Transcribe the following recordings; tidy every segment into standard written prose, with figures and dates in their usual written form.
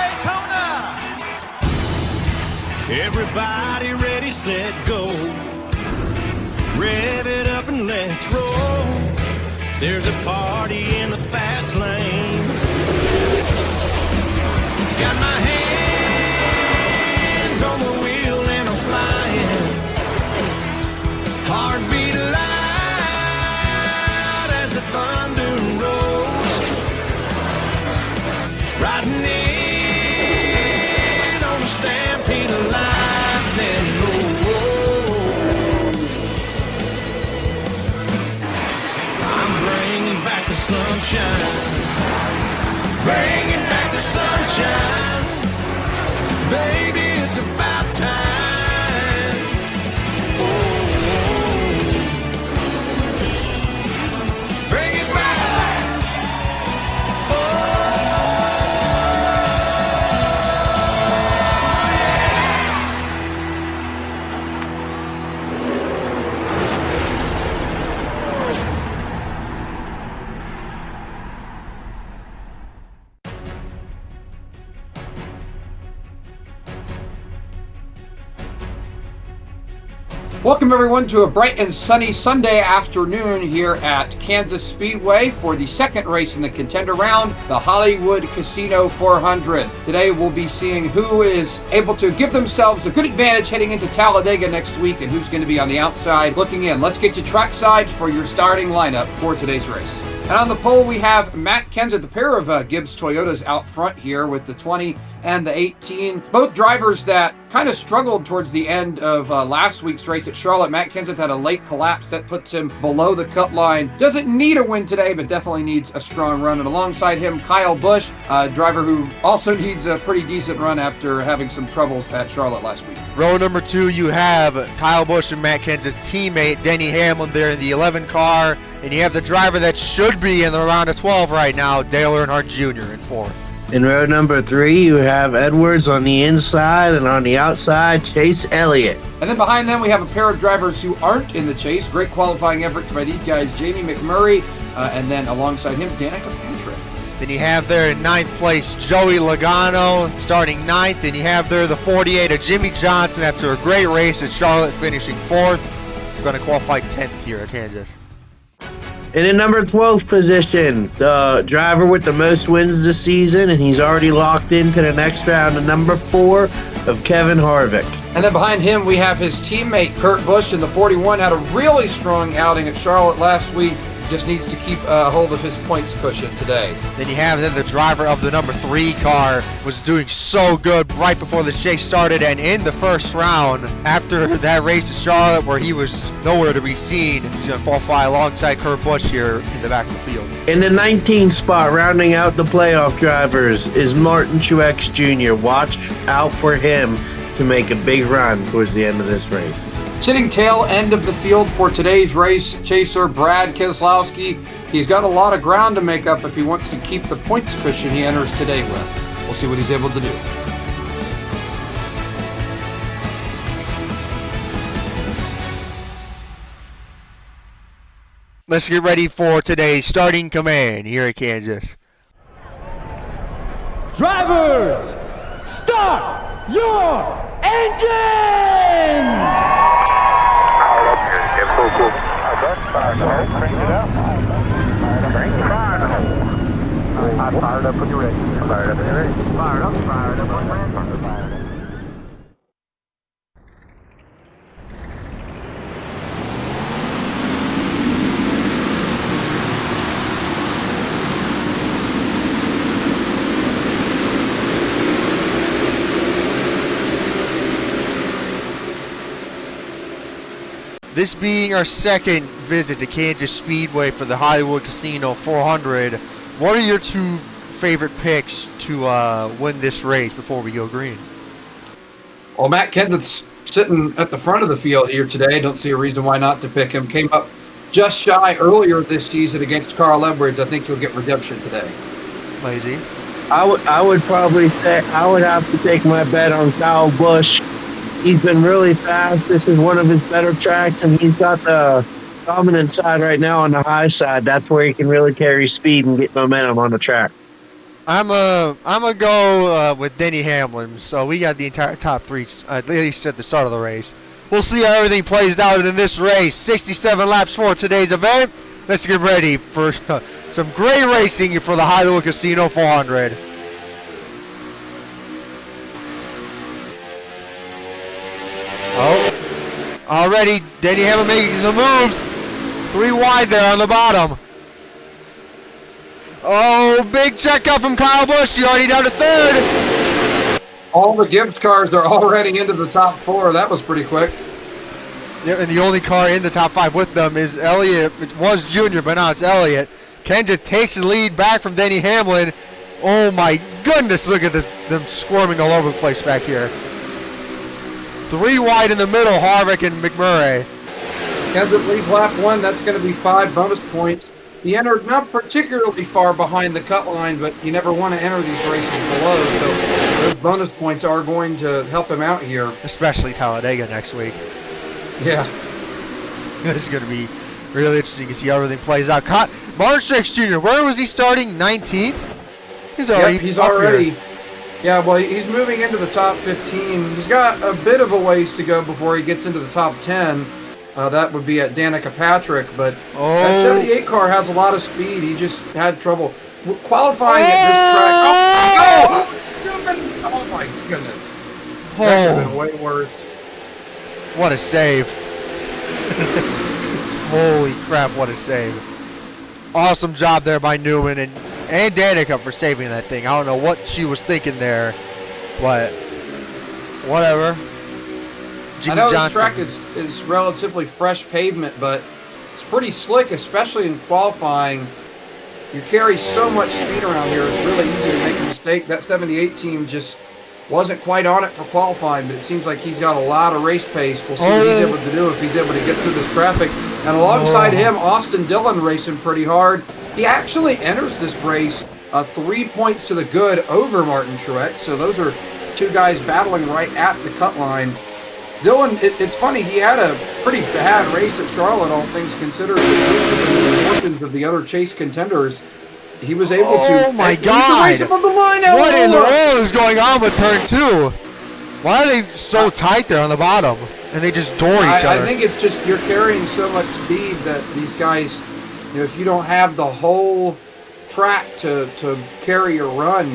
Daytona. Everybody ready, set, go. Rev it up and let's roll. There's a party in the fast lane. Got my hands on the wheel and I'm flying. Heartbeat loud as the thunder rolls. Riding in on the stampede of lightning. I'm bringing back the sunshine. Bringing back the sunshine. Baby, it's about time. Oh, bring it back. Oh, Welcome everyone to a bright and sunny Sunday afternoon here at Kansas Speedway for the second race in the Contender Round, the Hollywood Casino 400. Today we'll be seeing who is able to give themselves a good advantage heading into Talladega next week and who's going to be on the outside looking in. Let's get you trackside for your starting lineup for today's race. And on the pole we have Matt Kenseth, the pair of Gibbs Toyotas out front here with the 20 and the 18. Both drivers that kind of struggled towards the end of last week's race at Charlotte. Matt Kenseth had a late collapse that puts him below the cut line. Doesn't need a win today, but definitely needs a strong run. And alongside him, Kyle Busch, a driver who also needs a pretty decent run after having some troubles at Charlotte last week. Row number 2, you have Kyle Busch and Matt Kenseth's teammate, Denny Hamlin, there in the 11 car. And you have the driver that should be in the round of 12 right now, Dale Earnhardt Jr. in 4th. In row number 3, you have Edwards on the inside, and on the outside, Chase Elliott. And then behind them, we have a pair of drivers who aren't in the chase. Great qualifying efforts by these guys, Jamie McMurray, and then alongside him, Danica Patrick. Then you have there in 9th place, Joey Logano starting 9th. And you have there the 48 of Jimmie Johnson after a great race at Charlotte, finishing 4th. They're going to qualify 10th here at Kansas. In the number 12 position, the driver with the most wins this season, and he's already locked into the next round, the number 4 of Kevin Harvick. And then behind him, we have his teammate, Kurt Busch, in the 41. Had a really strong outing at Charlotte last week. Just needs to keep hold of his points cushion today. Then you have the driver of the number 3 car was doing so good right before the chase started, and in the first round, after that race at Charlotte where he was nowhere to be seen, he's going to qualify alongside Kurt Busch here in the back of the field. In the 19th spot, rounding out the playoff drivers, is Martin Truex Jr. Watch out for him to make a big run towards the end of this race. Sitting tail end of the field for today's race, chaser Brad Keselowski. He's got a lot of ground to make up if he wants to keep the points cushion he enters today with. We'll see what he's able to do. Let's get ready for today's starting command here at Kansas. Drivers, start your engines! Cool. Fired up. Crank it up. Fired up when you're ready. Fired up when you're ready. Fired up. Fired up. Fired up. This being our second visit to Kansas Speedway for the Hollywood Casino 400, what are your 2 favorite picks to win this race before we go green? Well, Matt Kenseth's sitting at the front of the field here today. Don't see a reason why not to pick him. Came up just shy earlier this season against Carl Edwards. I think he'll get redemption today. Lazy. I would probably say I would have to take my bet on Kyle Busch. He's been really fast. This is one of his better tracks, and he's got the dominant side right now on the high side. That's where he can really carry speed and get momentum on the track. I'm gonna go with Denny Hamlin. So we got the entire top three at least at the start of the race. We'll see how everything plays out in this race. 67 laps for today's event. Let's get ready for some great racing for the Hollywood Casino 400. Oh, already Denny Hamlin making some moves. 3 wide there on the bottom. Oh, big checkup from Kyle Busch. He's already down to 3rd. All the Gibbs cars are already into the top 4. That was pretty quick. Yeah, and the only car in the top 5 with them is Elliott. It was Junior, but now it's Elliott. Kenseth takes the lead back from Denny Hamlin. Oh my goodness, look at them squirming all over the place back here. 3 wide in the middle, Harvick and McMurray. Kenseth leads lap 1. That's going to be 5 bonus points. He entered not particularly far behind the cut line, but you never want to enter these races below, so those bonus points are going to help him out here. Especially Talladega next week. Yeah. This is going to be really interesting to see how everything plays out. Truex Jr., where was he starting? 19th? He's already he's up already. here. Yeah, well, he's moving into the top 15. He's got a bit of a ways to go before he gets into the top 10. That would be at Danica Patrick, but that 78 car has a lot of speed. He just had trouble qualifying at this track. Oh my goodness. That could have been way worse. What a save. Holy crap, what a save. Awesome job there by Newman and Danica for saving that thing. I don't know what she was thinking there, but whatever. Jimmie I know Johnson. this track is relatively fresh pavement, but it's pretty slick, especially in qualifying. You carry so much speed around here, it's really easy to make a mistake. That 78 team just wasn't quite on it for qualifying, but it seems like he's got a lot of race pace. We'll see what he's able to do if he's able to get through this traffic. And alongside him, Austin Dillon racing pretty hard. He actually enters this race 3 points to the good over Martin Truex, so those are 2 guys battling right at the cut line. Dillon, it's funny, he had a pretty bad race at Charlotte, all things considered. The fortunes of the other Chase contenders, he was able to. Oh my God! What in the world is going on with turn 2? Why are they so tight there on the bottom? And they just door each other. I think it's just you're carrying so much speed that these guys, you know, if you don't have the whole track to carry or run,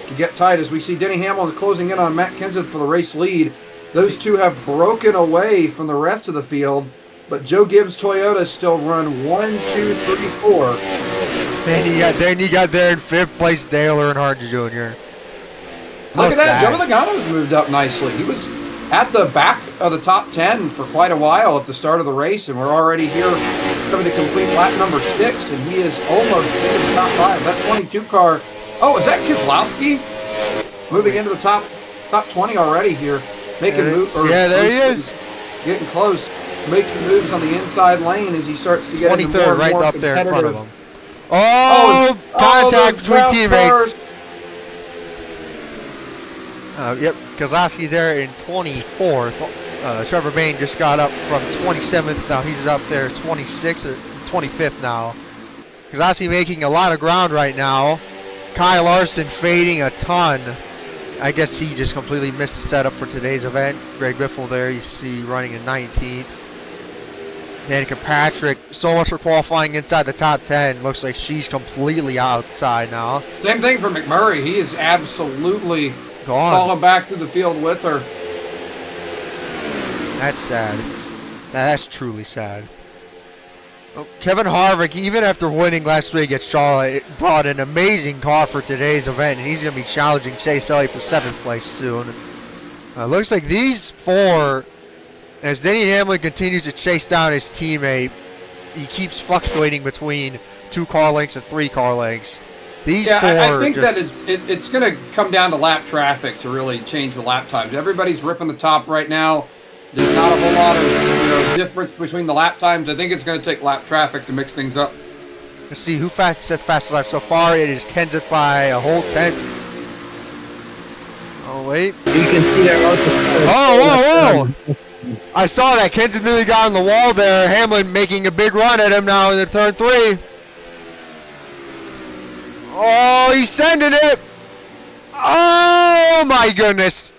to get tight. As we see Denny Hamlin closing in on Matt Kenseth for the race lead. Those 2 have broken away from the rest of the field, but Joe Gibbs' Toyota still run 1, 2, 3, 4. Then you got there in 5th place Dale Earnhardt Jr. Look at that, Joe Logano's moved up nicely. He was at the back of the top 10 for quite a while at the start of the race, and we're already here coming to complete lap number 6, and he is almost into the top 5. That 22 car, oh, is that Keselowski? Moving into the top 20 already here. Making moves. Yeah, there he is. Getting close. Making moves on the inside lane as he starts to get into more and right more up there in front of competitive. him. Contact between teammates. Yep, Keselowski there in 24th. Trevor Bayne just got up from 27th. Now he's up there 26th or 25th now. Keselowski making a lot of ground right now. Kyle Larson fading a ton. I guess he just completely missed the setup for today's event. Greg Biffle there, you see, running in 19th. Danica Patrick, so much for qualifying inside the top 10. Looks like she's completely outside now. Same thing for McMurray. He is absolutely falling back through the field with her. That's sad. That's truly sad. Oh, Kevin Harvick, even after winning last week at Charlotte, brought an amazing car for today's event, and he's going to be challenging Chase Elliott for 7th place soon. Looks like these 4, as Denny Hamlin continues to chase down his teammate, he keeps fluctuating between 2 car lengths and 3 car lengths. These 4 I think that it's going to come down to lap traffic to really change the lap times. Everybody's ripping the top right now. There's not a whole lot of difference between the lap times. I think it's going to take lap traffic to mix things up. Let's see who set fastest lap so far. It is Kenseth by a whole 10th. Oh wait. You can see that also. Oh, whoa! I saw that. Kenseth nearly got on the wall there. Hamlin making a big run at him now in the turn 3. Oh, he's sending it. Oh my goodness.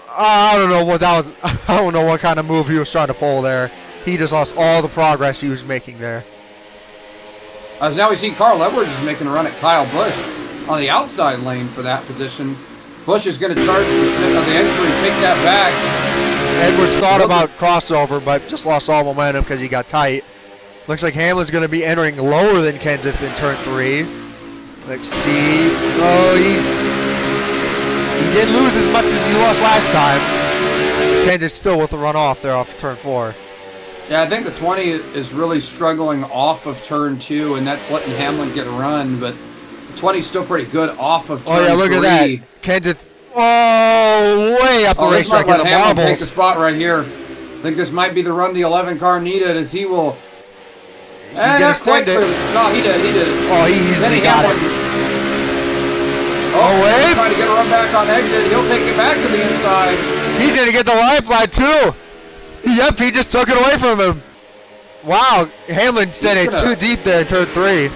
I don't know what that was. I don't know what kind of move he was trying to pull there. He just lost all the progress he was making there. As now we see Carl Edwards is making a run at Kyle Busch on the outside lane for that position. Busch is going to charge the entry, take that back. Edwards thought about crossover, but just lost all momentum because he got tight. Looks like Hamlin's going to be entering lower than Kenseth in turn 3. Let's see. Oh, he didn't lose as much as he lost last time. Kenseth still with a run off there off turn 4. Yeah, I think the 20 is really struggling off of turn 2, and that's letting Hamlin get a run, but the 20 is still pretty good off of turn 3. Oh, yeah, look at that. Kenseth, way up the racetrack in the Hamlin marbles. take the spot right here. I think this might be the run the 11 car needed, as he will... Is he going to send it? No, he did it. Oh, he easily got it. Oh, wait. Trying to get a run back on exit. He'll take it back to the inside. He's going to get the lifeline, too. Yep, he just took it away from him. Wow, Hamlin sent it too deep there in turn 3.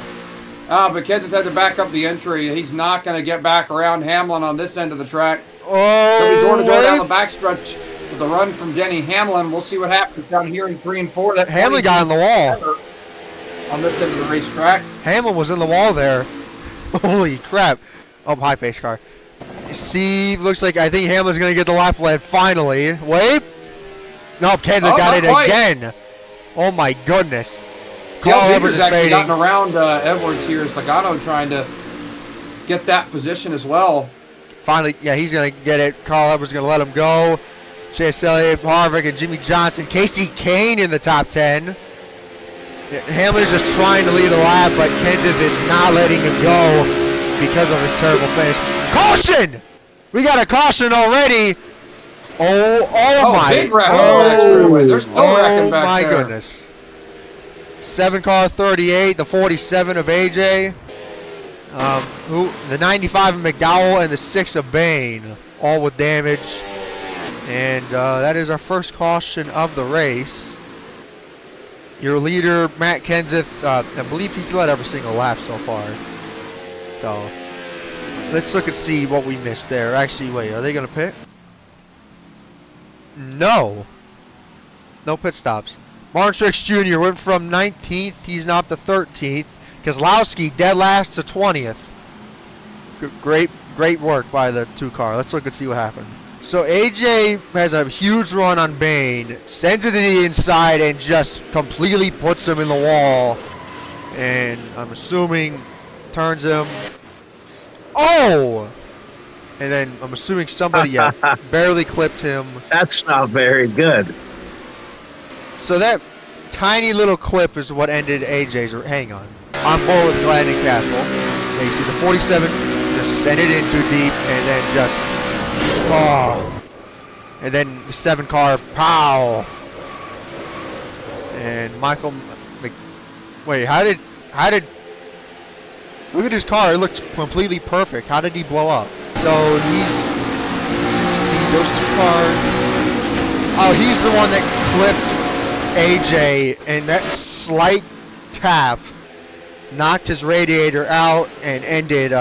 But Kenseth had to back up the entry. He's not going to get back around Hamlin on this end of the track. Oh, He'll be door-to-door down the backstretch with a run from Denny Hamlin. We'll see what happens down here in 3 and 4. That Hamlin got in the wall. On this end of the racetrack. Hamlin was in the wall there. Holy crap. Oh, high pace car. See, looks like I think Hamlin's going to get the lap led finally. Wait. Nope, Kenseth got it again. Oh my goodness. Carl Edwards actually gotten around Edwards here as Logano trying to get that position as well. Finally, yeah, he's going to get it. Carl Edwards going to let him go. Chase Elliott, Harvick, and Jimmie Johnson. Casey Kane in the top 10. Hamlin's just trying to lead a lap, but Kenseth is not letting him go because of his terrible finish. Caution! We got a caution already. Oh my! Big wreck on the back straightaway. There's no wrecking back there. Oh my goodness! 7 car 38, the 47 of AJ, the 95 of McDowell, and the 6 of Bain, all with damage. And that is our first caution of the race. Your leader, Matt Kenseth, I believe he's led every single lap so far. So let's look and see what we missed there. Actually, wait, are they going to pit? No. No pit stops. Truex Jr. went from 19th. He's now up to 13th. Keselowski dead last to 20th. Great work by the 2 car. Let's look and see what happened. So AJ has a huge run on Bain, sends it to the inside, and just completely puts him in the wall. And I'm assuming turns him. Oh! And then I'm assuming somebody barely clipped him. That's not very good. So that tiny little clip is what ended AJ's. Hang on. On board with Glenn and Castle. Now you see the 47 just sent it in too deep and then just. Oh. And then the 7 car, pow. And Michael. Wait, how did. Look at his car. It looked completely perfect. How did he blow up? So he's, see those 2 cars. Oh, he's the one that clipped AJ, and that slight tap knocked his radiator out and ended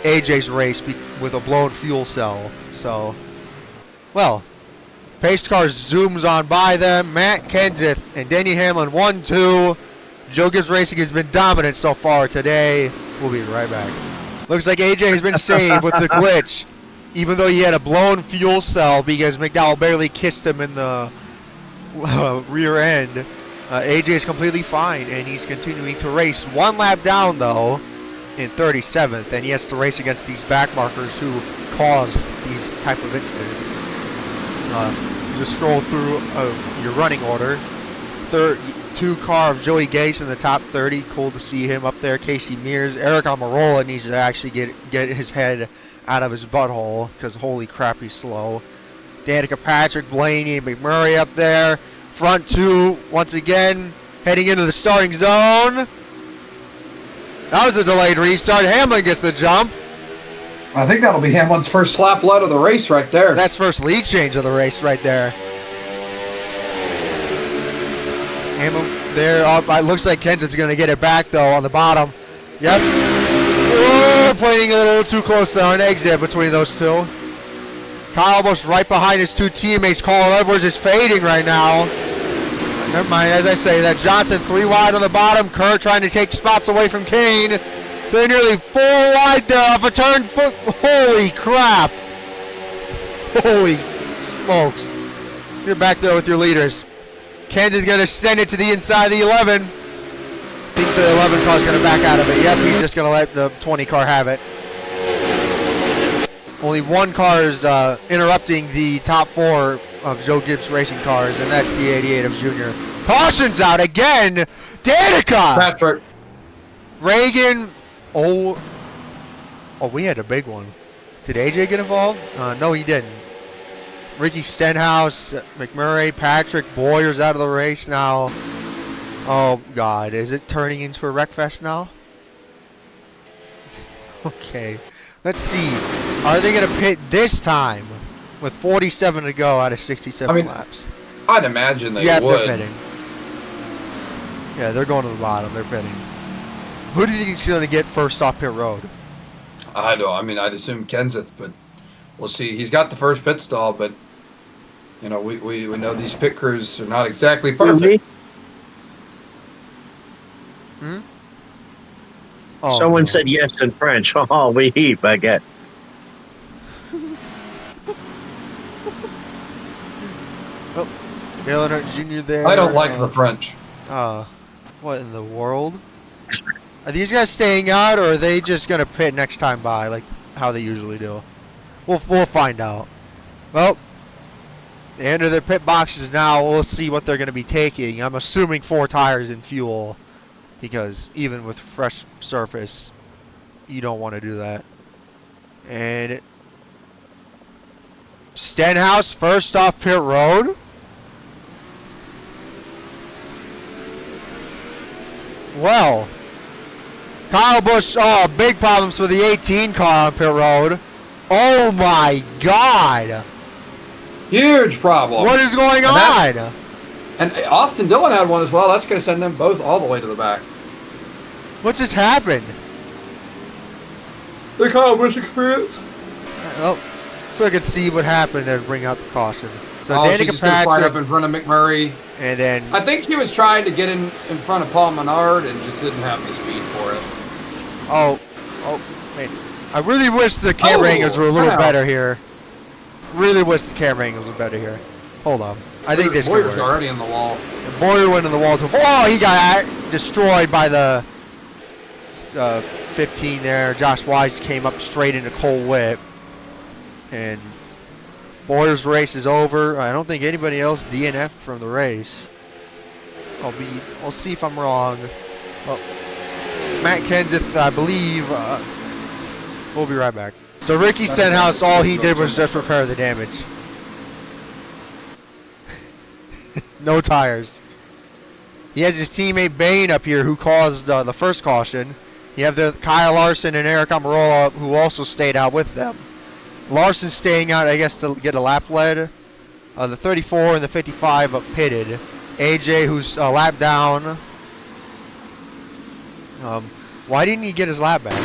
AJ's race with a blown fuel cell. So, well, pace car zooms on by them. Matt Kenseth and Denny Hamlin 1-2. Joe Gibbs Racing has been dominant so far today. We'll be right back. Looks like AJ has been saved with the glitch, even though he had a blown fuel cell because McDowell barely kissed him in the rear end. AJ is completely fine, and he's continuing to race. 1 lap down, though, in 37th, and he has to race against these back markers who cause these type of incidents. Just scroll through your running order. 2 car of Joey Gase in the top 30. Cool to see him up there. Casey Mears. Eric Almirola needs to actually get his head out of his butthole because holy crap, he's slow. Danica Patrick, Blaney, and McMurray up there. Front 2 once again heading into the starting zone. That was a delayed restart. Hamlin gets the jump. I think that'll be Hamlin's first lap lead of the race right there. That's first lead change of the race right there. Hamlin there. It looks like Kenseth's going to get it back, though, on the bottom. Yep. Whoa, playing a little too close there on exit between those two. Kyle Busch right behind his two teammates. Carl Edwards is fading right now. Never mind, as I say, that Johnson 3 wide on the bottom. Kerr trying to take spots away from Kane. They're nearly 4 wide there off a turn. Holy crap. Holy smokes. You're back there with your leaders. Kenseth going to send it to the inside of the 11. I think the 11 car is going to back out of it. Yep, he's just going to let the 20 car have it. Only one car is interrupting the top 4 of Joe Gibbs racing cars, and that's the 88 of Junior. Caution's out again. Danica. Patrick. Reagan. Oh, we had a big one. Did AJ get involved? No, he didn't. Ricky Stenhouse, McMurray, Patrick, Boyer's out of the race now. Oh, God. Is it turning into a wreck fest now? Okay. Let's see. Are they going to pit this time with 47 to go out of 67 laps? I'd imagine they would. They're pitting. Yeah, they're going to the bottom. They're pitting. Who do you think is going to get first off pit road? I don't. I mean, I'd assume Kenseth, but we'll see. He's got the first pit stall, but you know, we know these pit crews are not exactly perfect. Hmm? Oh, Someone said yes in French. Oh, we heap, I get. Oh, Elliott Jr. there. I don't like the French. What in the world? Are these guys staying out, or are they just gonna pit next time by, like how they usually do? We'll find out. Well, they enter their pit boxes now. We'll see what they're gonna be taking. I'm assuming 4 tires and fuel, because even with fresh surface, you don't want to do that. And Stenhouse first off pit road. Well, Kyle Busch, big problems with the 18 car on pit road. Oh my God. Huge problem. What is going on? And Austin Dillon had one as well. That's going to send them both all the way to the back. What just happened? The Kyle Busch experience. Oh, so I could see what happened there to bring out the caution. So Danica just fired up in front of McMurray. And then I think he was trying to get in front of Paul Menard and just didn't have the speed for it. Oh, man. I really wish the camera angles were a little better here. Really wish the camera angles were better here. Hold on. I think this Boyer's already in the wall. And Boyer went in the wall. Oh, he got destroyed by the 15 there. Josh Wise came up straight into Cole Whitt. And Boyer's race is over. I don't think anybody else DNF from the race. I'll see if I'm wrong. Oh, Matt Kenseth, I believe. We'll be right back. So Ricky Stenhouse, all he did was just repair the damage. No tires. He has his teammate Bain up here who caused the first caution. You have the Kyle Larson and Eric Amarola who also stayed out with them. Larson staying out, I guess, to get a lap lead. The 34 and the 55 pitted. AJ, who's a lap down. Why didn't he get his lap back? I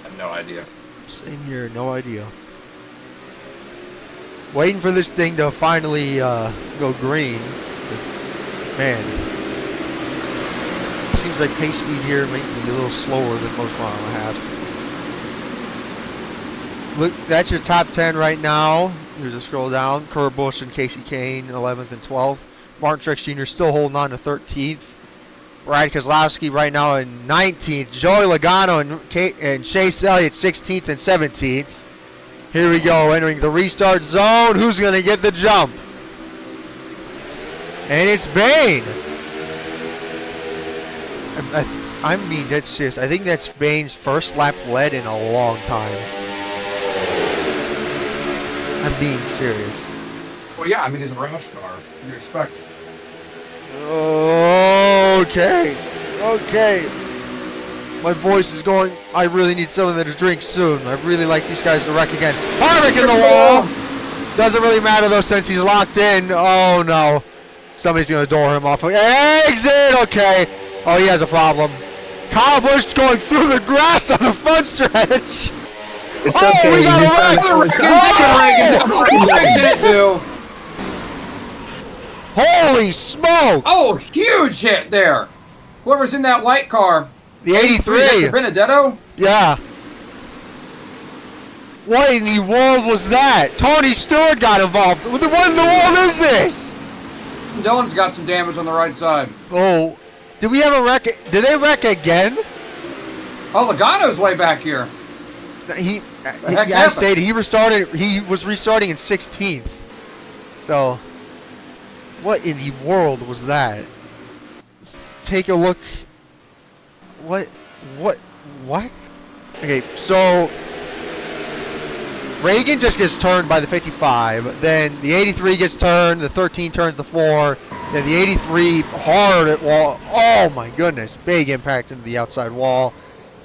have no idea. Same here, no idea. Waiting for this thing to finally go green. Man. Seems like pace speed here might be a little slower than most mile and a halves. Look, that's your top 10 right now. Here's a scroll down. Kerr Busch and Casey Kane, 11th and 12th. Martin Truex Jr. still holding on to 13th. Brad Keselowski right now in 19th. Joey Logano and Chase Elliott 16th and 17th. Here we go, entering the restart zone. Who's going to get the jump? And it's Bain. I'm being dead serious. I think that's Bain's first lap lead in a long time. I'm being serious. Well, yeah, I mean, it's a rash car. You expect. Okay. My voice is going. I really need something to drink soon. I really like these guys to wreck again. Harvick in the wall. Doesn't really matter though since he's locked in. Oh no. Somebody's going to door him off. Exit. Okay. Oh, he has a problem. Kyle Busch going through the grass on the front stretch. It's Oh, okay. we got a wreck. Fixing it too. Holy smokes. Oh, huge hit there. Whoever's in that white car. The Is that 83. Benedetto? Yeah. What in the world was that? Tony Stewart got involved. What in the world is this? Dillon's got some damage on the right side. Oh, did we have a wreck? Did they wreck again? Oh, Logano's way back here. He heck I happened? stated he restarted. He was restarting in 16th. So, what in the world was that? Let's take a look. What? Okay, so Reagan just gets turned by the 55. Then the 83 gets turned. The 13 turns the 4. Then the 83 hard at wall. Oh my goodness! Big impact into the outside wall.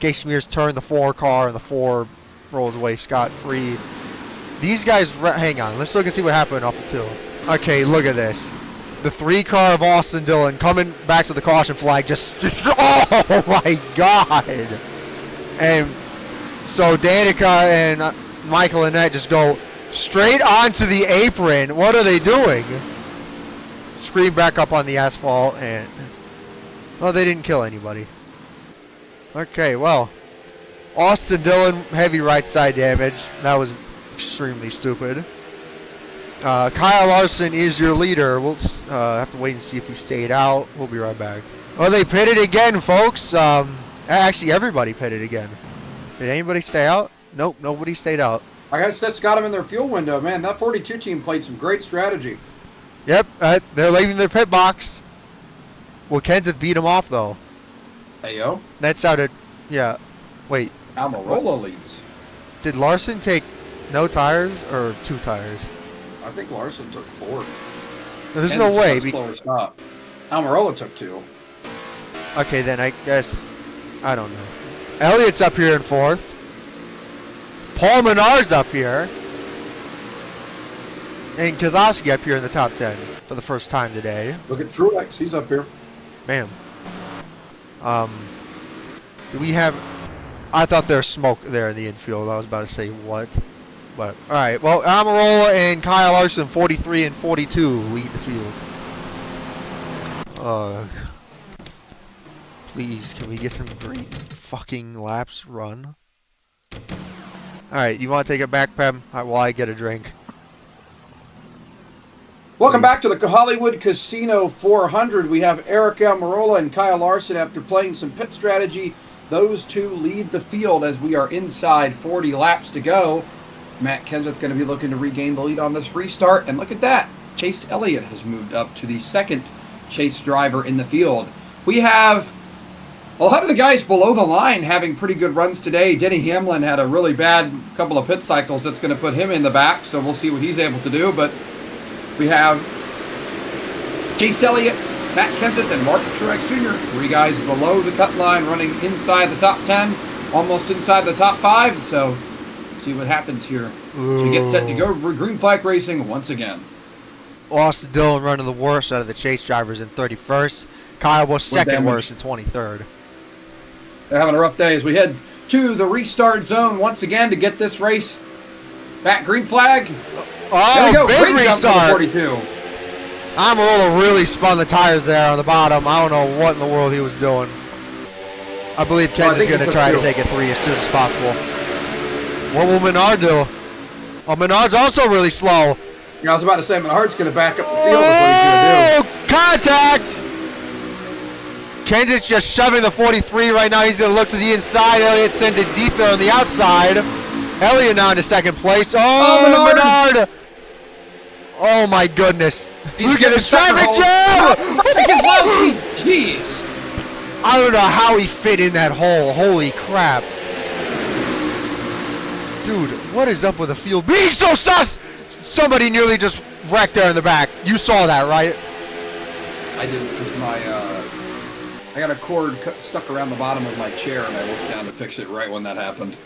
Gay Smears turned the 4 car, and the 4 rolls away scot-free. These guys, hang on. Let's look and see what happened off the 2. Okay, look at this. The 3 car of Austin Dillon coming back to the caution flag. Just oh my God! And so Danica and Michael Annette just go straight onto the apron. What are they doing? Scream back up on the asphalt, and well, they didn't kill anybody. Okay, well, Austin Dillon, heavy right side damage. That was extremely stupid. Kyle Larson is your leader. We'll have to wait and see if he stayed out. We'll be right back. Well, they pitted again, folks. Actually, everybody pitted again. Did anybody stay out? Nope, nobody stayed out. I guess that's got them in their fuel window, man. That 42 team played some great strategy. Yep, they're leaving their pit box. Well, Kenseth beat him off, though. Hey, yo. That sounded, yeah. Wait, Almirola leads. did Larson take no tires or 2 tires? I think Larson took 4. There's no way. Slower stop. Almirola took 2. Okay, then I guess, I don't know. Elliott's up here in 4th. Paul Menard's up here. And Keselowski up here in the top 10 for the first time today. Look at Truex. He's up here. Bam. Do we have... I thought there was smoke there in the infield. I was about to say what. But, alright. Well, Almirola and Kyle Larson, 43 and 42, lead the field. Please, can we get some great fucking laps run? Alright, you want to take it back, Pem? While I get a drink. Welcome back to the Hollywood Casino 400. We have Eric Almirola and Kyle Larson. After playing some pit strategy, those two lead the field as we are inside 40 laps to go. Matt Kenseth going to be looking to regain the lead on this restart. And look at that. Chase Elliott has moved up to the second chase driver in the field. We have a lot of the guys below the line having pretty good runs today. Denny Hamlin had a really bad couple of pit cycles that's going to put him in the back, so we'll see what he's able to do. But we have Chase Elliott, Matt Kenseth, and Mark Truex Jr. 3 guys below the cut line running inside the top 10, almost inside the top 5. So see what happens here. So we get set to go. Green flag racing once again. Austin Dillon running the worst out of the chase drivers in 31st. Kyle was second worst in 23rd. They're having a rough day as we head to the restart zone once again to get this race back. Green flag. There we go. Big Great jump for the restart. 42. Almirola really spun the tires there on the bottom. I don't know what in the world he was doing. I believe Kenseth's think going he to put try to fuel. take a 3 as soon as possible. What will Menard do? Oh, Menard's also really slow. Yeah, I was about to say Menard's going to back up the field. Is what he's going to do. Contact! Kenseth's just shoving the 43 right now. He's going to look to the inside. Elliott sends it deep there on the outside. Elliott now into second place. Oh, Menard! Oh, my goodness. Look at this traffic jam! Keselowski, jeez. I don't know how he fit in that hole. Holy crap. Dude, what is up with the field being so sus? Somebody nearly just wrecked there in the back. You saw that, right? I did with my, I got a cord stuck around the bottom of my chair and I looked down to fix it right when that happened.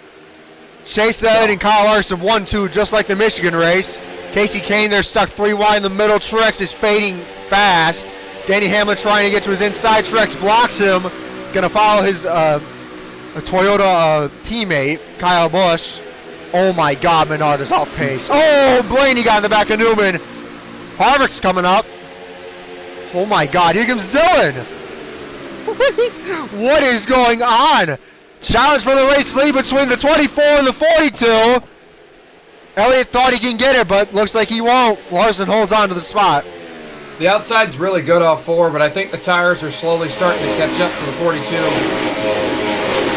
Chase Elliott and Kyle Larson 1-2, just like the Michigan race. Casey Kane there stuck 3 wide in the middle. Truex is fading fast. Denny Hamlin trying to get to his inside. Truex blocks him. Gonna follow his a Toyota teammate, Kyle Busch. Oh my God, Menard is off pace. Oh, Blaney got in the back of Newman. Harvick's coming up. Oh my God, here comes Dillon. What is going on? Challenge for the race lead between the 24 and the 42. Elliott thought he can get it, but looks like he won't. Larson holds on to the spot. The outside's really good off 4, but I think the tires are slowly starting to catch up to the 42.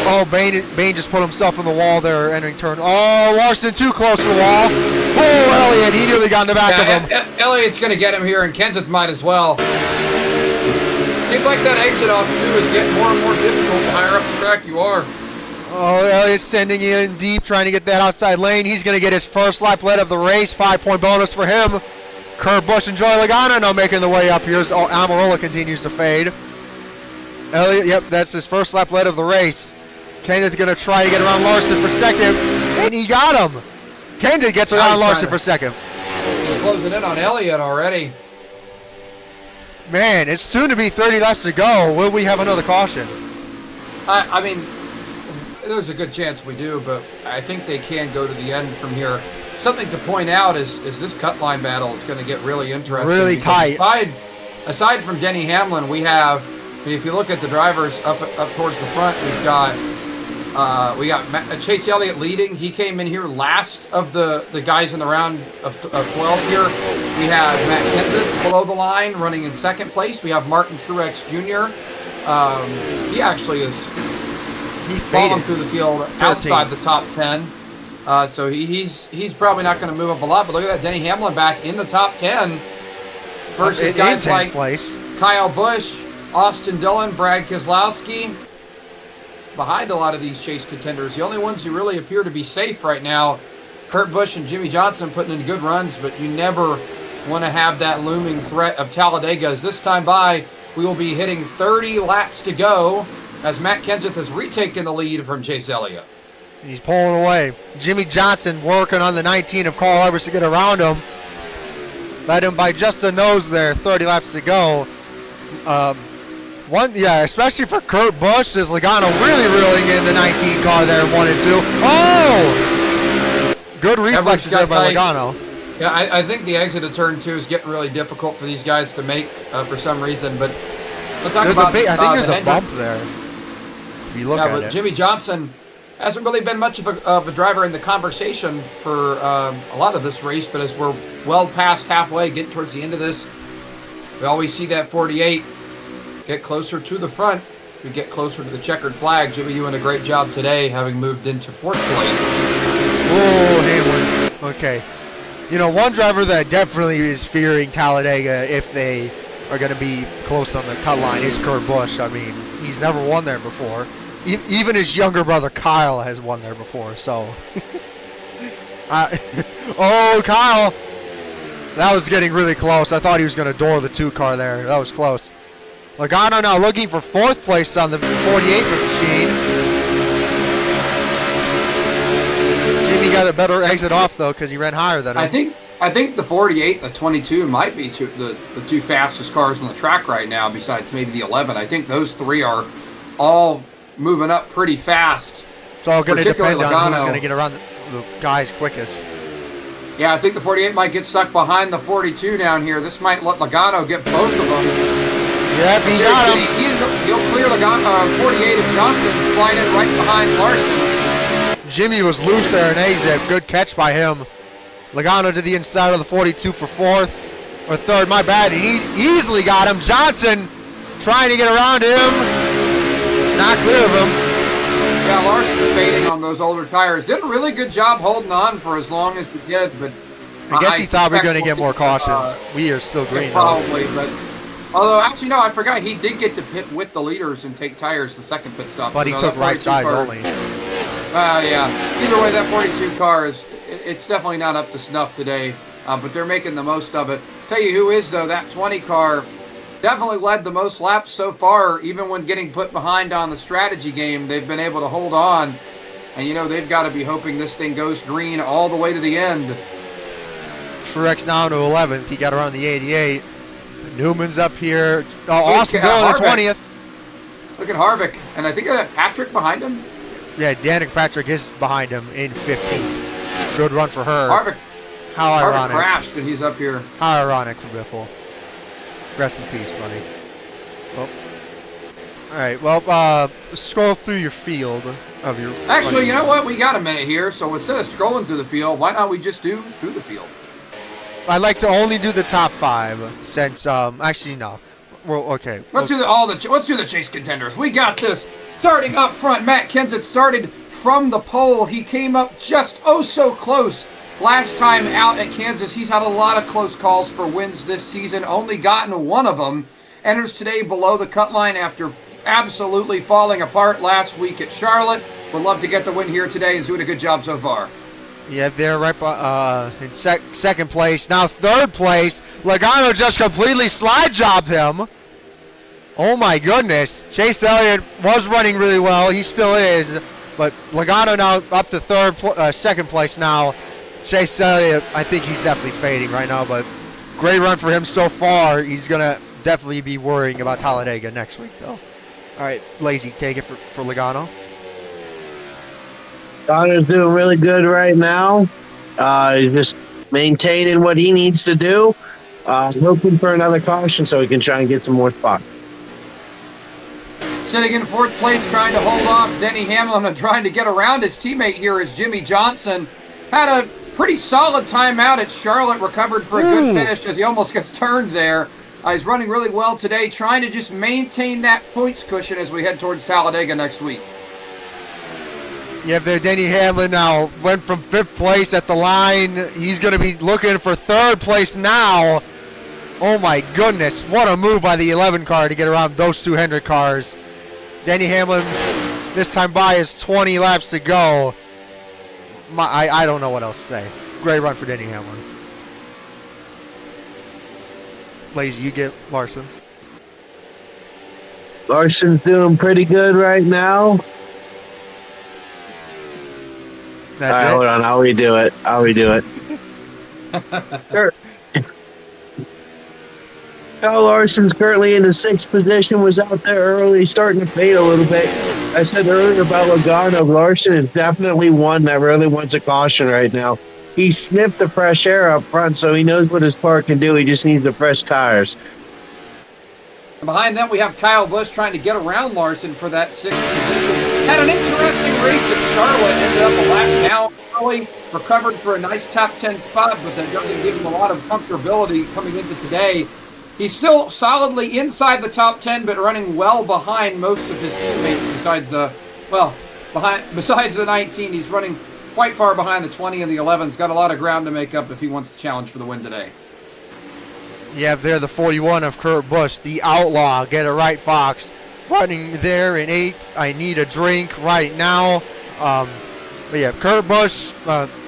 Oh, Bain just put himself in the wall there, entering turn. Oh, Larson too close to the wall. Oh, Elliott, he nearly got in the back of him. Elliott's going to get him here, and Kenseth might as well. Seems like that exit off 2 is getting more and more difficult the higher up the track you are. Oh, Elliott's sending in deep, trying to get that outside lane. He's going to get his first lap lead of the race. 5-point bonus for him. Kurt Busch and Joey Logano now making the way up here as Almirola continues to fade. Elliott, yep, that's his first lap lead of the race. Kenseth going to try to get around Larson for second, and he got him. Kenseth gets around Larson for second. He's closing in on Elliott already. Man, it's soon to be 30 laps to go. Will we have another caution? I mean, there's a good chance we do, but I think they can go to the end from here. Something to point out is this cut line battle is going to get really interesting. Really tight. Aside from Denny Hamlin, we have, if you look at the drivers up towards the front, we got Chase Elliott leading. He came in here last of the guys in the round of 12 here. We have Matt Kenseth below the line running in second place. We have Martin Truex Jr. He actually is falling through the field outside the top 10. So he's probably not going to move up a lot. But look at that, Denny Hamlin back in the top 10 versus guys like Kyle Busch, Austin Dillon, Brad Keselowski. Behind a lot of these chase contenders, the only ones who really appear to be safe right now, Kurt Busch and Jimmie Johnson putting in good runs, but you never want to have that looming threat of Talladega. As this time by, we will be hitting 30 laps to go as Matt Kenseth has retaken the lead from Chase Elliott. He's pulling away. Jimmie Johnson working on the 19 of Carl Edwards to get around him. Led him by just a nose there, 30 laps to go. Especially for Kurt Busch, as Logano really reeling in the 19 car there, 1 and 2. Oh! Good reflexes there by Logano. Yeah, I think the exit of turn 2 is getting really difficult for these guys to make for some reason, but let's talk about I think there's a bump there. If you look at it. Jimmie Johnson hasn't really been much of a driver in the conversation for a lot of this race, but as we're well past halfway, getting towards the end of this, we always see that 48 get closer to the front. We get closer to the checkered flag. Jimmy, you doing a great job today, having moved into 4th place. Oh, Hayward. Okay. You know, one driver that definitely is fearing Talladega if they are going to be close on the cut line is Kurt Busch. I mean, he's never won there before. Even his younger brother Kyle has won there before, so. Oh, Kyle. That was getting really close. I thought he was going to door the 2 car there. That was close. Logano now looking for 4th place on the 48 machine. Jimmy got a better exit off, though, because he ran higher than him. I think the 48 and the 22 might be the 2 fastest cars on the track right now, besides maybe the 11. I think those 3 are all moving up pretty fast. It's all going to depend on who's going to get around the guys quickest. Yeah, I think the 48 might get stuck behind the 42 down here. This might let Logano get both of them. Yep, he got him. He'll clear Logano, 48 if Johnson's flying in right behind Larson. Jimmy was loose there in exit. Good catch by him. Logano to the inside of the 42 for 4th. Or 3rd, my bad. He easily got him. Johnson trying to get around him. Not clear of him. Yeah, Larson's fading on those older tires. Did a really good job holding on for as long as he did, but I guess he thought we were going to get more cautions. We are still green, probably, but although actually no, I forgot he did get to pit with the leaders and take tires the second pit stop. But he took right sides only. Yeah. Either way, that 42 car it's definitely not up to snuff today, but they're making the most of it. Tell you who is though, that 20 car. Definitely led the most laps so far, even when getting put behind on the strategy game. They've been able to hold on. And, you know, they've got to be hoping this thing goes green all the way to the end. Truex now to 11th. He got around the 88. Newman's up here. Austin Dillon in 20th. Look at Harvick. And I think Patrick behind him. Yeah, Danica Patrick is behind him in 15th. Good run for her. Harvick. How ironic. Harvick crashed and he's up here. How ironic for Biffle. Rest in peace, buddy. Well, all right, well, scroll through your field of your... Actually, you know what? We got a minute here, so instead of scrolling through the field, why not we just do through the field? I like to only do the top 5 since, actually, no. Well, okay. Let's do the chase contenders. We got this. Starting up front, Matt Kenseth started from the pole. He came up just so close last time out at Kansas. He's had a lot of close calls for wins this season, only gotten one of them. Enters today below the cut line after absolutely falling apart last week at Charlotte. Would love to get the win here today. He's doing a good job so far. Yeah, they're right in second place. Now third place. Logano just completely slide jobbed him. Oh my goodness. Chase Elliott was running really well. He still is. But Logano now up to second place now. Chase Elliott, I think he's definitely fading right now. But great run for him so far. He's going to definitely be worrying about Talladega next week, though. All right, Lazy, take it for Logano. Logano's doing really good right now. He's just maintaining what he needs to do. Hoping for another caution so he can try and get some more spots. Sitting in fourth place, trying to hold off Denny Hamlin and trying to get around his teammate here is Jimmie Johnson. Had a pretty solid time out at Charlotte, recovered for a good finish as he almost gets turned there. He's running really well today, trying to just maintain that points cushion as we head towards Talladega next week. Yeah, there, Denny Hamlin now went from 5th place at the line. He's going to be looking for 3rd place now. Oh my goodness, what a move by the 11 car to get around those 2 Hendrick cars. Denny Hamlin, this time by is 20 laps to go. I don't know what else to say. Great run for Denny Hamlin. Lazy, you get Larson. Larson's doing pretty good right now. That's all right, it? hold on. I'll redo it. Sure. Kyle Larson's currently in the 6th position, was out there early, starting to fade a little bit. I said earlier about Logano. Larson is definitely one that really wants a caution right now. He sniffed the fresh air up front, so he knows what his car can do. He just needs the fresh tires. And behind them, we have Kyle Busch trying to get around Larson for that 6th position. Had an interesting race at Charlotte. Ended up a lap down early. Recovered for a nice top 10 spot, but that doesn't give him a lot of comfortability coming into today. He's still solidly inside the top 10, but running well behind most of his teammates besides the 19. He's running quite far behind the 20 and the 11's. Got a lot of ground to make up if he wants to challenge for the win today. Yeah, they're the 41 of Kurt Busch, the outlaw. Get it right, Fox. Running there in 8th. I need a drink right now. But yeah, Kurt Busch,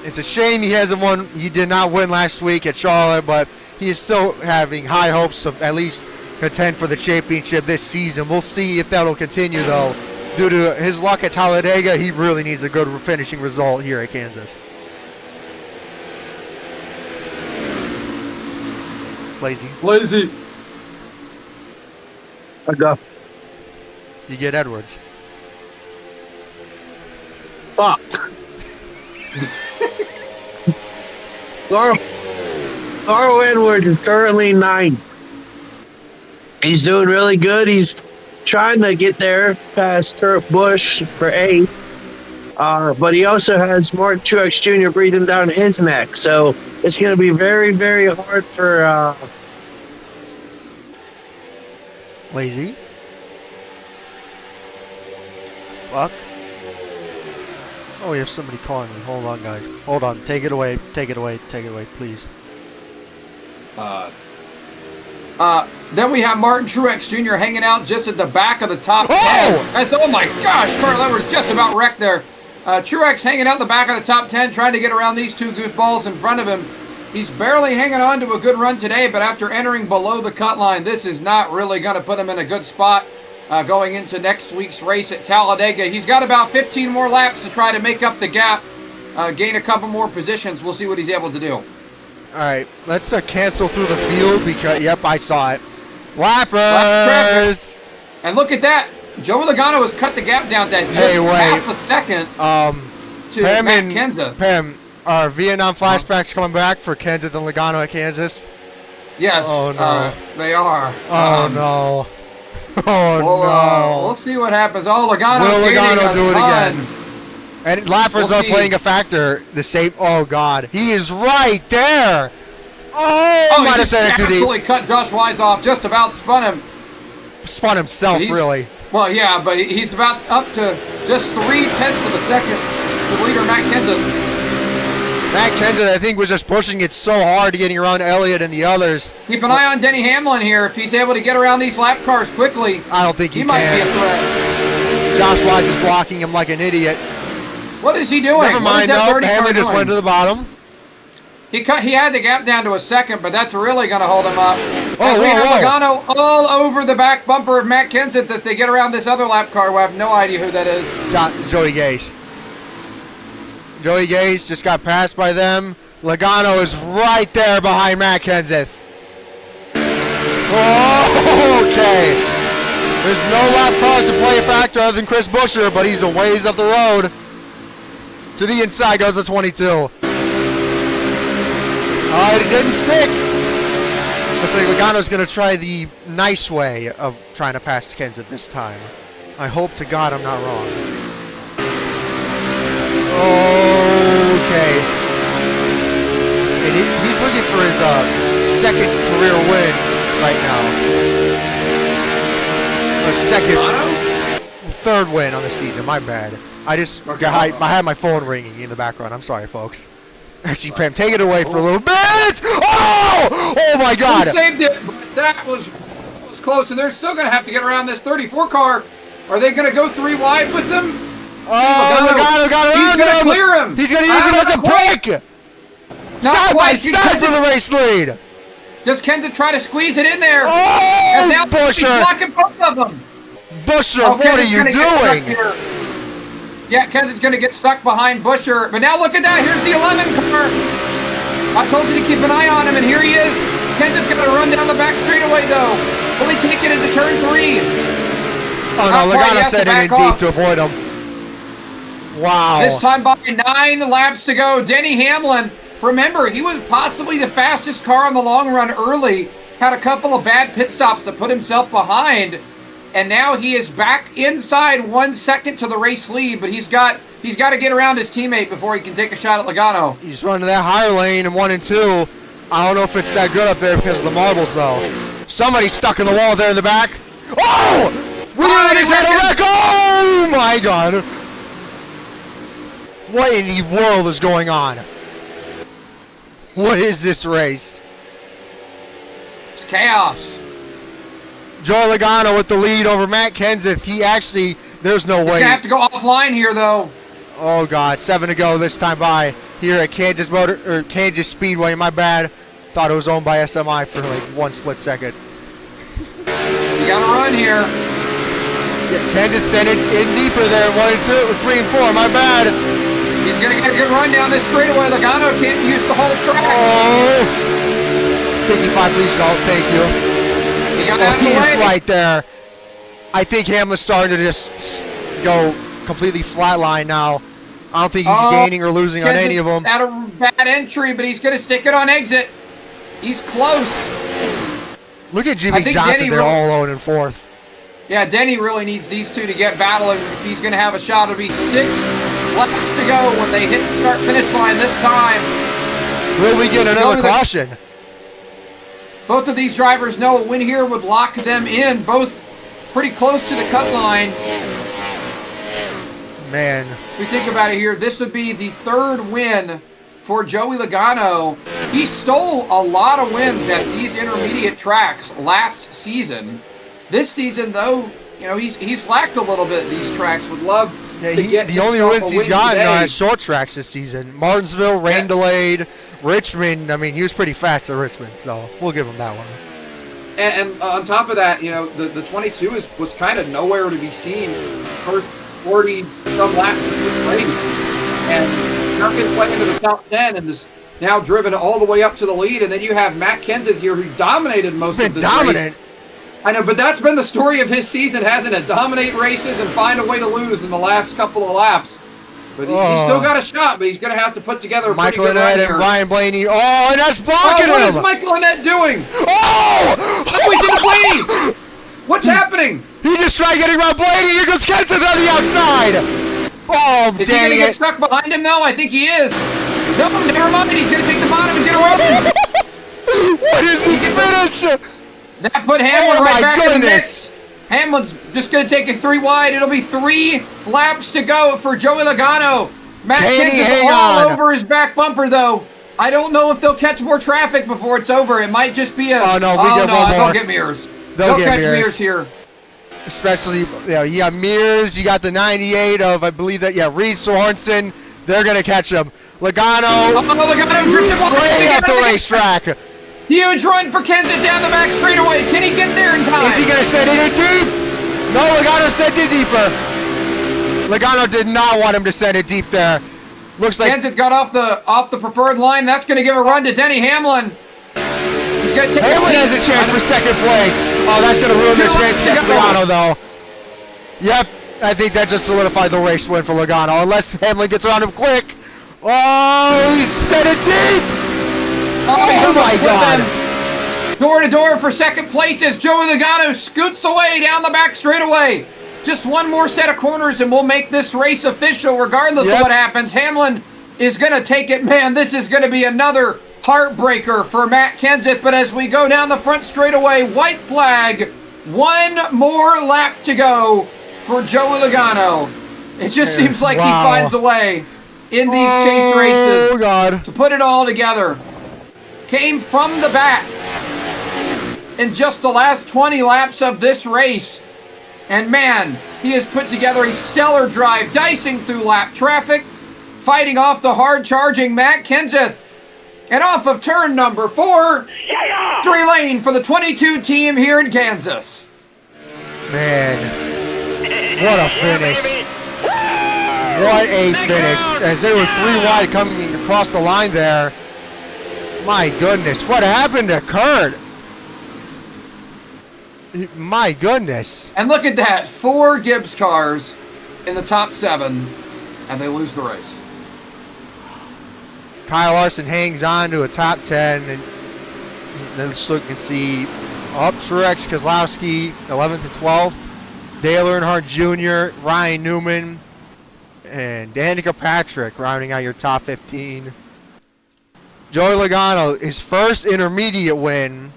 it's a shame he hasn't won. He did not win last week at Charlotte, but he is still having high hopes of at least contend for the championship this season. We'll see if that'll continue, though. Due to his luck at Talladega, he really needs a good finishing result here at Kansas. Lazy. I go. You get Edwards. Fuck. Carl Edwards is currently 9th. He's doing really good. He's trying to get there past Kurt Busch for 8th. But he also has Martin Truex Jr. breathing down his neck. So it's going to be very, very hard for... Lazy. Fuck. Oh, we have somebody calling me. Hold on, guys. Hold on. Take it away, please. Then we have Martin Truex Jr. hanging out just at the back of the top 10. Oh my gosh, Carl Edwards just about wrecked there. Truex hanging out the back of the top 10, trying to get around these 2 goofballs in front of him. He's barely hanging on to a good run today, but after entering below the cut line, this is not really going to put him in a good spot going into next week's race at Talladega. He's got about 15 more laps to try to make up the gap, gain a couple more positions. We'll see what he's able to do. All right, let's cancel through the field because, yep, I saw it. Lappers. And look at that. Joey Logano has cut the gap down to just half a second to Pam Matt and Kenseth. Pam, are Vietnam flashbacks coming back for Kenseth and Logano at Kansas? Yes, Oh, no. they are. Oh, no. Oh, no. We'll see what happens. Oh, Logano's Will gaining Logano a do it ton. again? And lappers We'll are see. playing a factor. The same. Oh, God. He is right there. Oh, He might have just said it too deep. absolutely cut Josh Wise off. Just about spun him. Spun himself, really. Well, yeah, but he's about up to just 0.3 of a second to leader Matt Kenseth. Matt Kenseth, I think, was just pushing it so hard to getting around Elliott and the others. Keep an eye on Denny Hamlin here. If he's able to get around these lap cars quickly, I don't think he might be a can. threat. Josh Wise is blocking him like an idiot. What is he doing? Never mind, no. Hamlin just went to the bottom. He had the gap down to a second, but that's really going to hold him up. Oh, we have whoa. Logano all over the back bumper of Matt Kenseth as they get around this other lap car. We have no idea who that is. Joey Gase. Joey Gase just got passed by them. Logano is right there behind Matt Kenseth. Oh, okay. There's no lap cars to play a factor other than Chris Buescher, but he's a ways up the road. To the inside goes the 22. All right, it didn't stick. Looks like Logano's going to try the nice way of trying to pass Kenseth this time. I hope to God I'm not wrong. Okay. And he's looking for his second career win right now. Or third win on the season. My bad. I had my phone ringing in the background. I'm sorry, folks. Actually, Pam, take it away for a little bit. Oh my God! He saved it, but that was close, and they're still going to have to get around this 34 car. Are they going to go 3 wide with them? Logano got around him. He's going to clear him. He's going to use it as a break. Side by side for the race lead. Does Kenseth try to squeeze it in there? Oh, now he's Buescher. blocking both of them. Buescher, what are you doing? Yeah, Kenseth's going to get stuck behind Buescher. But now look at that. Here's the 11 car. I told you to keep an eye on him, and here he is. Kenseth's going to run down the back straightaway, though. Will he take it into turn 3? Oh, no, Logano set it in deep to avoid him. Wow. This time by 9 laps to go. Denny Hamlin, remember, he was possibly the fastest car on the long run early. Had a couple of bad pit stops to put himself behind. And now he is back inside 1 second to the race lead, but he's got to get around his teammate before he can take a shot at Logano. He's running that higher lane in 1 and 2. I don't know if it's that good up there because of the marbles, though. Somebody's stuck in the wall there in the back. Oh! Williams had a wreck! Oh my God! What in the world is going on? What is this race? It's chaos. Joey Logano with the lead over Matt Kenseth. There's no way. He's going to have to go offline here, though. Oh, God. 7 to go this time by here at Kansas Speedway. My bad. Thought it was owned by SMI for like 1 split second. You got to run here. Yeah, Kansas sent it in deeper there. 1 and 2, 3 and 4. My bad. He's going to get a good run down this straightaway. Logano can't use the whole track. Oh. 55 please, no. Thank you. He got out of the He's way. right there. I think Hamlin's starting to just go completely flatline now. I don't think he's gaining or losing on any of them. Had a bad entry, but he's going to stick it on exit. He's close. Look at Jimmie Johnson there all alone in 4th. Yeah, Denny really needs these two to get battling if he's going to have a shot. It'll be 6 laps to go when they hit the start-finish line this time. Will we get another caution? Both of these drivers know a win here would lock them in. Both pretty close to the cut line. Man. If we think about it here, this would be the 3rd win for Joey Logano. He stole a lot of wins at these intermediate tracks last season. This season, though, you know, he's lacked a little bit at these tracks. Would love to get the only wins he's gotten are at short tracks this season. Martinsville, rain delayed. Richmond, I mean, he was pretty fast at Richmond, so we'll give him that one. And on top of that, you know, the 22 was kind of nowhere to be seen for 40-some laps of this race. And Duncan went into the top 10 and is now driven all the way up to the lead. And then you have Matt Kenseth here, who dominated most of this race. I know, but that's been the story of his season, hasn't it? Dominate races and find a way to lose in the last couple of laps. But he's still got a shot, but he's going to have to put together a pretty good run here. and Ryan Blaney. Oh, and that's blocking him. What is Michael Annett doing? Oh! He's in Blaney. What's happening? He just tried getting around Blaney. Here goes Kenseth on the outside. Oh, is he going to get stuck behind him, though? I think he is. No, never mind. He's going to take the bottom and get around him. What is this finish? That put Hamlin right back in the mix. Hamlin's just going to take it 3 wide. It'll be 3 laps to go for Joey Logano. Matt Kenseth all over his back bumper, though. I don't know if they'll catch more traffic before it's over. It might just be a... Oh, no, don't get mirrors. Don't catch mirrors here. Especially, you got mirrors. You got the 98 of, I believe that, Reed Sorensen. They're going to catch him. Logano. Logano drifted way off the racetrack. Huge run for Kenseth down the back straightaway. Can he get there in time? Is he going to send it in deep? No, Logano sent it deeper. Logano did not want him to send it deep there. Looks like Kenseth got off the preferred line. That's going to give a run to Denny Hamlin. He's going to take Hamlin has a chance for second place. Oh, that's going to ruin their chance against Logano, though. Yep, I think that just solidified the race win for Logano. Unless Hamlin gets around him quick. Oh, he sent it deep. Oh my God! Door to door for second place as Joey Logano scoots away down the back straightaway. Just one more set of corners and we'll make this race official regardless of what happens. Hamlin is going to take it. Man, this is going to be another heartbreaker for Matt Kenseth. But as we go down the front straightaway, white flag, 1 more lap to go for Joey Logano. It just seems like he finds a way in these chase races to put it all together. Came from the back in just the last 20 laps of this race. And man, he has put together a stellar drive, dicing through lap traffic, fighting off the hard-charging Matt Kenseth. And off of turn number 4, 3 lane for the 22 team here in Kansas. Man, what a finish. What a finish. As they were 3 wide coming across the line there. My goodness, what happened to Kurt? My goodness. And look at that, 4 Gibbs cars in the top 7, and they lose the race. Kyle Larson hangs on to a top 10, and then let's look and see. Truex, Keselowski, 11th and 12th. Dale Earnhardt Jr., Ryan Newman, and Danica Patrick rounding out your top 15. Joey Logano, his first intermediate win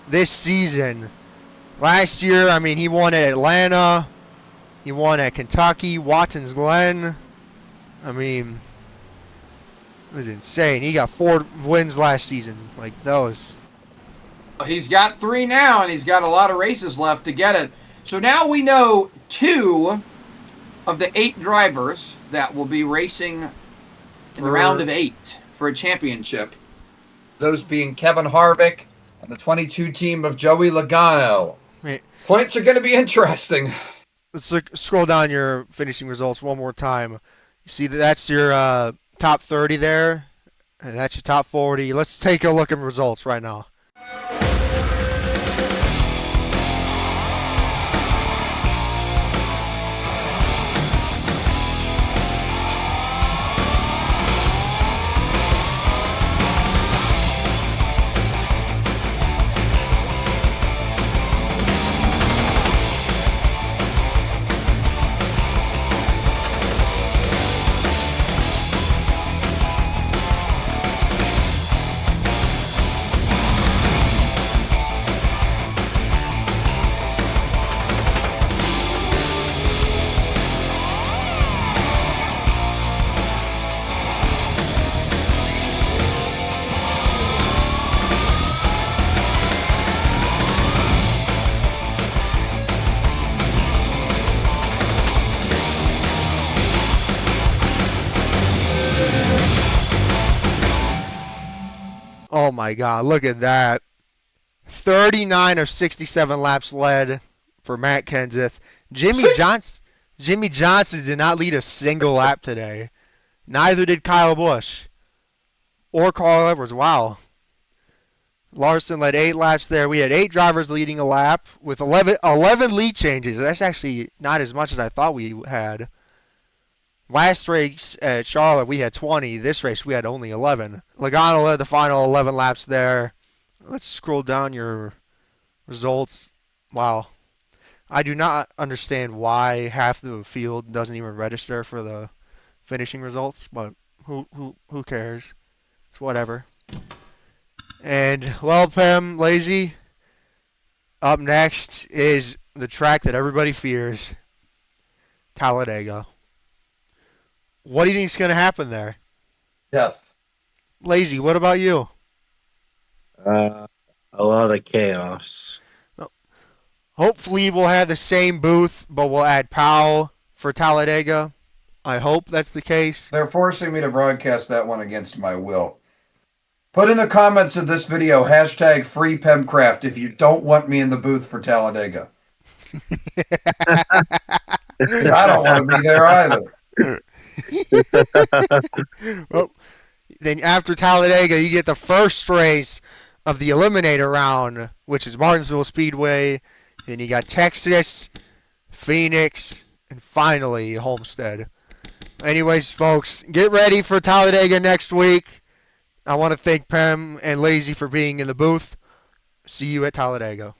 this season. Last year, I mean, he won at Atlanta. He won at Kentucky, Watkins Glen. I mean, it was insane. He got 4 wins last season. Like, that was... He's got 3 now, and he's got a lot of races left to get it. So now we know 2 of the 8 drivers that will be racing in the round of 8 for a championship. Those being Kevin Harvick and the 22 team of Joey Logano. Wait. Points are going to be interesting. Let's scroll down your finishing results one more time. You see that's your top 30 there, and that's your top 40. Let's take a look at results right now. Oh my God, look at that. 39 of 67 laps led for Matt Kenseth. Jimmie Johnson did not lead a single lap today. Neither did Kyle Busch or Carl Edwards. Wow. Larson led 8 laps there. We had 8 drivers leading a lap with 11 lead changes. That's actually not as much as I thought we had. Last race at Charlotte, we had 20. This race, we had only 11. Logano led the final 11 laps there. Let's scroll down your results. Wow. I do not understand why half the field doesn't even register for the finishing results, but who cares? It's whatever. And, well, Pam, Lazy, up next is the track that everybody fears, Talladega. What do you think is going to happen there? Death. Lazy, what about you? A lot of chaos. Hopefully we'll have the same booth, but we'll add Powell for Talladega. I hope that's the case. They're forcing me to broadcast that one against my will. Put in the comments of this video, hashtag free Pemcraft if you don't want me in the booth for Talladega. Because I don't want to be there either. Well, then after Talladega, you get the first race of the Eliminator round, which is Martinsville Speedway. Then you got Texas, Phoenix, and finally Homestead. Anyways, folks, get ready for Talladega next week. I want to thank Pam and Lazy for being in the booth. See you at Talladega.